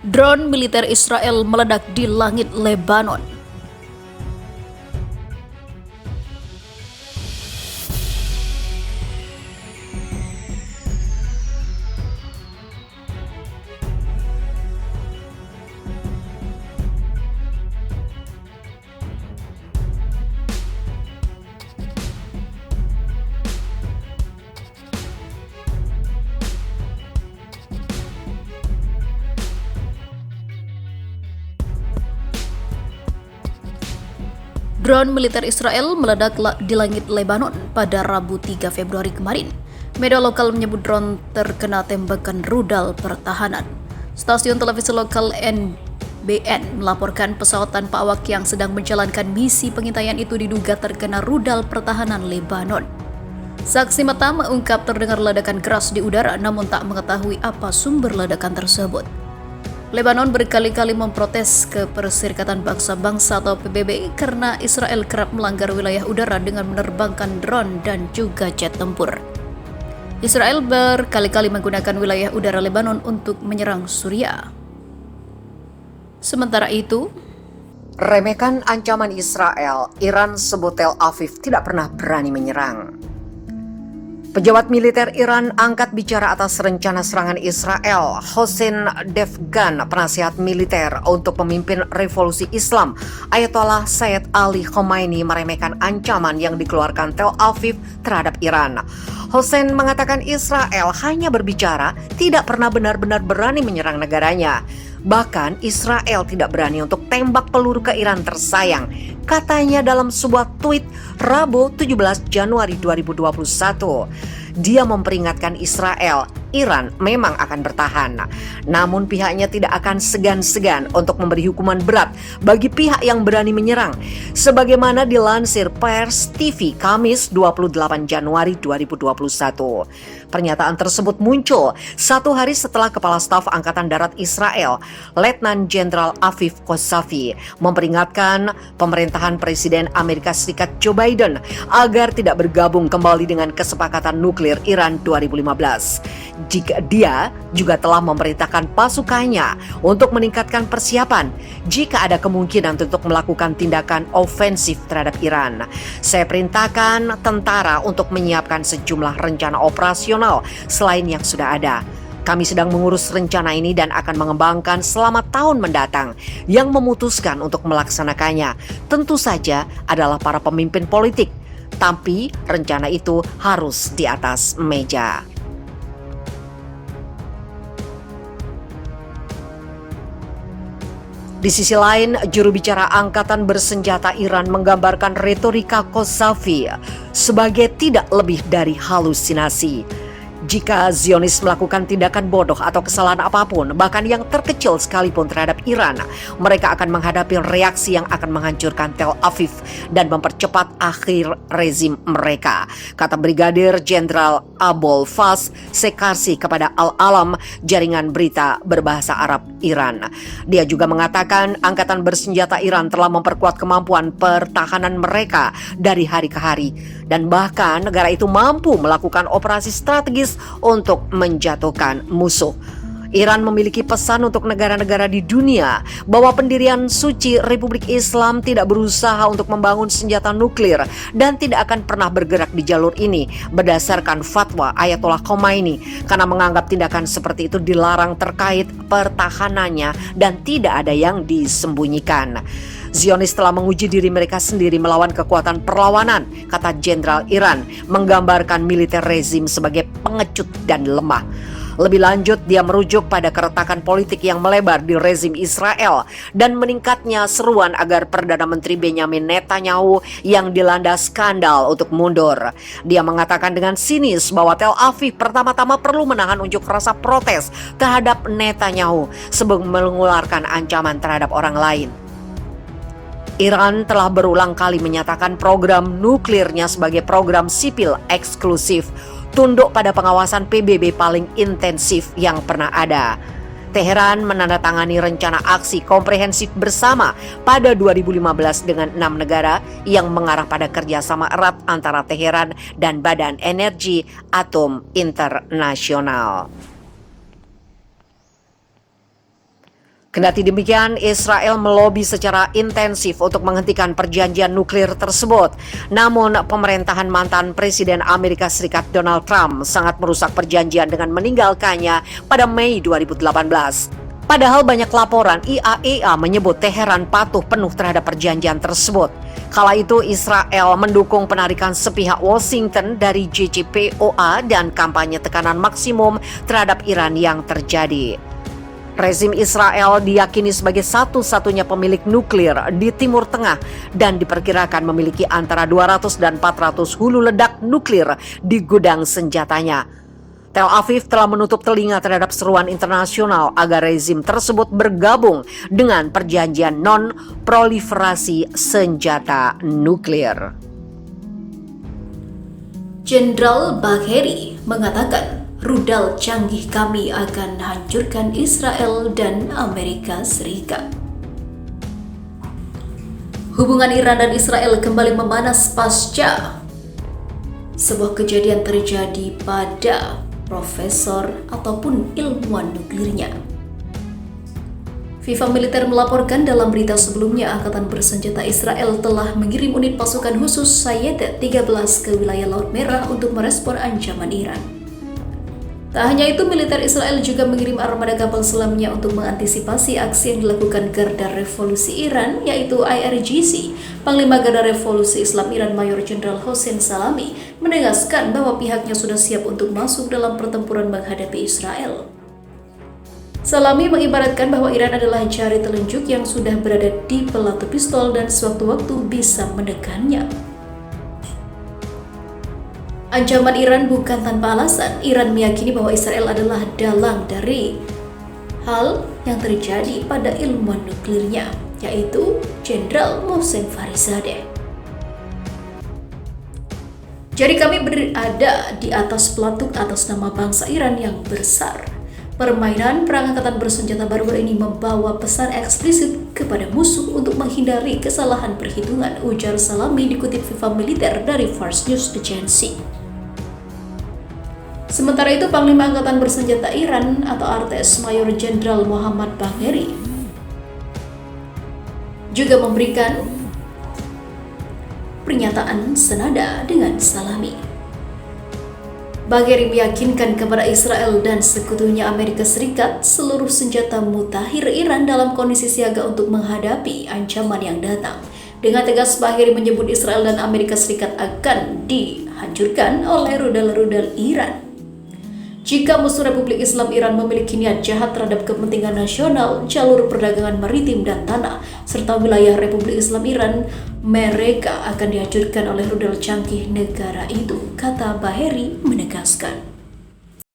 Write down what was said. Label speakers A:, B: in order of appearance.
A: Drone militer Israel meledak di langit Lebanon. Drone militer Israel meledak di langit Lebanon pada Rabu 3 Februari kemarin. Media lokal menyebut drone terkena tembakan rudal pertahanan. Stasiun televisi lokal NBN melaporkan pesawat tanpa awak yang sedang menjalankan misi pengintaian itu diduga terkena rudal pertahanan Lebanon. Saksi mata mengungkap terdengar ledakan keras di udara namun tak mengetahui apa sumber ledakan tersebut. Lebanon berkali-kali memprotes ke Perserikatan Bangsa-Bangsa atau PBB karena Israel kerap melanggar wilayah udara dengan menerbangkan drone dan juga jet tempur. Israel berkali-kali menggunakan wilayah udara Lebanon untuk menyerang Suriah. Sementara itu,
B: remehkan ancaman Israel, Iran sebut Tel Aviv tidak pernah berani menyerang. Pejabat militer Iran angkat bicara atas rencana serangan Israel. Hossein Devgan, penasihat militer untuk pemimpin revolusi Islam, Ayatollah Sayyid Ali Khamenei meremehkan ancaman yang dikeluarkan Tel Aviv terhadap Iran. Hossein mengatakan Israel hanya berbicara, tidak pernah benar-benar berani menyerang negaranya. Bahkan Israel tidak berani untuk tembak peluru ke Iran tersayang, katanya dalam sebuah tweet Rabu 17 Januari 2021. Dia memperingatkan Israel, Iran memang akan bertahan. Namun pihaknya tidak akan segan-segan untuk memberi hukuman berat bagi pihak yang berani menyerang. Sebagaimana dilansir Pers TV Kamis 28 Januari 2021. Pernyataan tersebut muncul satu hari setelah Kepala Staf Angkatan Darat Israel, Letnan Jenderal Aviv Kosavi, memperingatkan pemerintahan Presiden Amerika Serikat Joe Biden agar tidak bergabung kembali dengan kesepakatan nuklir Iran 2015. Jika dia juga telah memerintahkan pasukannya untuk meningkatkan persiapan jika ada kemungkinan untuk melakukan tindakan ofensif terhadap Iran. Saya perintahkan tentara untuk menyiapkan sejumlah rencana operasional selain yang sudah ada. Kami sedang mengurus rencana ini dan akan mengembangkan selama tahun mendatang. Yang memutuskan untuk melaksanakannya tentu saja adalah para pemimpin politik. Tapi rencana itu harus di atas meja. Di sisi lain, juru bicara Angkatan Bersenjata Iran menggambarkan retorika Kosavi sebagai tidak lebih dari halusinasi. Jika Zionis melakukan tindakan bodoh atau kesalahan apapun, bahkan yang terkecil sekalipun terhadap Iran, mereka akan menghadapi reaksi yang akan menghancurkan Tel Aviv dan mempercepat akhir rezim mereka, kata Brigadir Jenderal Abol Faz Sekarsi kepada Al-Alam, jaringan berita berbahasa Arab Iran. Dia juga mengatakan Angkatan Bersenjata Iran telah memperkuat kemampuan pertahanan mereka dari hari ke hari, dan bahkan negara itu mampu melakukan operasi strategis untuk menjatuhkan musuh. Iran memiliki pesan untuk negara-negara di dunia bahwa pendirian suci Republik Islam tidak berusaha untuk membangun senjata nuklir dan tidak akan pernah bergerak di jalur ini berdasarkan fatwa Ayatollah Khamenei karena menganggap tindakan seperti itu dilarang terkait pertahanannya dan tidak ada yang disembunyikan. Zionis telah menguji diri mereka sendiri melawan kekuatan perlawanan, kata Jenderal Iran, menggambarkan militer rezim sebagai pengecut dan lemah. Lebih lanjut, dia merujuk pada keretakan politik yang melebar di rezim Israel dan meningkatnya seruan agar Perdana Menteri Benjamin Netanyahu yang dilanda skandal untuk mundur. Dia mengatakan dengan sinis bahwa Tel Aviv pertama-tama perlu menahan unjuk rasa protes terhadap Netanyahu sebelum mengeluarkan ancaman terhadap orang lain. Iran telah berulang kali menyatakan program nuklirnya sebagai program sipil eksklusif, tunduk pada pengawasan PBB paling intensif yang pernah ada. Teheran menandatangani rencana aksi komprehensif bersama pada 2015 dengan 6 negara yang mengarah pada kerjasama erat antara Teheran dan Badan Energi Atom Internasional. Kendati demikian, Israel melobi secara intensif untuk menghentikan perjanjian nuklir tersebut. Namun, pemerintahan mantan Presiden Amerika Serikat Donald Trump sangat merusak perjanjian dengan meninggalkannya pada Mei 2018. Padahal banyak laporan IAEA menyebut Teheran patuh penuh terhadap perjanjian tersebut. Kala itu Israel mendukung penarikan sepihak Washington dari JCPOA dan kampanye tekanan maksimum terhadap Iran yang terjadi. Rezim Israel diyakini sebagai satu-satunya pemilik nuklir di Timur Tengah dan diperkirakan memiliki antara 200 dan 400 hulu ledak nuklir di gudang senjatanya. Tel Aviv telah menutup telinga terhadap seruan internasional agar rezim tersebut bergabung dengan perjanjian non-proliferasi senjata nuklir.
A: Jenderal Bagheri mengatakan rudal canggih kami akan hancurkan Israel dan Amerika Serikat. Hubungan Iran dan Israel kembali memanas pasca sebuah kejadian terjadi pada profesor ataupun ilmuwan nuklirnya. FIFA Militer melaporkan dalam berita sebelumnya Angkatan Bersenjata Israel telah mengirim unit pasukan khusus Shayetet 13 ke wilayah Laut Merah untuk merespon ancaman Iran. Tak hanya itu, militer Israel juga mengirim armada kapal selamnya untuk mengantisipasi aksi yang dilakukan Garda Revolusi Iran, yaitu IRGC. Panglima Garda Revolusi Islam Iran Mayor Jenderal Hossein Salami menegaskan bahwa pihaknya sudah siap untuk masuk dalam pertempuran menghadapi Israel. Salami mengibaratkan bahwa Iran adalah jari telunjuk yang sudah berada di pelatu pistol dan sewaktu-waktu bisa menekannya. Ancaman Iran bukan tanpa alasan. Iran meyakini bahwa Israel adalah dalang dari hal yang terjadi pada ilmuwan nuklirnya, yaitu Jenderal Mohsen Fakhrizadeh. Jadi kami berada di atas pelatuk atas nama bangsa Iran yang besar. Permainan perang angkatan bersenjata baru ini membawa pesan eksplisit kepada musuh untuk menghindari kesalahan perhitungan, ujar Salami dikutip FIFA Militer dari Fars News Agency. Sementara itu, Panglima Angkatan Bersenjata Iran atau Artes Mayor Jenderal Muhammad Bagheri juga memberikan pernyataan senada dengan Salami. Bagheri meyakinkan kepada Israel dan sekutunya Amerika Serikat seluruh senjata mutakhir Iran dalam kondisi siaga untuk menghadapi ancaman yang datang. Dengan tegas, Bagheri menyebut Israel dan Amerika Serikat akan dihancurkan oleh rudal-rudal Iran. Jika musuh Republik Islam Iran memiliki niat jahat terhadap kepentingan nasional, jalur perdagangan maritim dan tanah, serta wilayah Republik Islam Iran, mereka akan dihancurkan oleh rudal canggih negara itu, kata Bagheri menegaskan.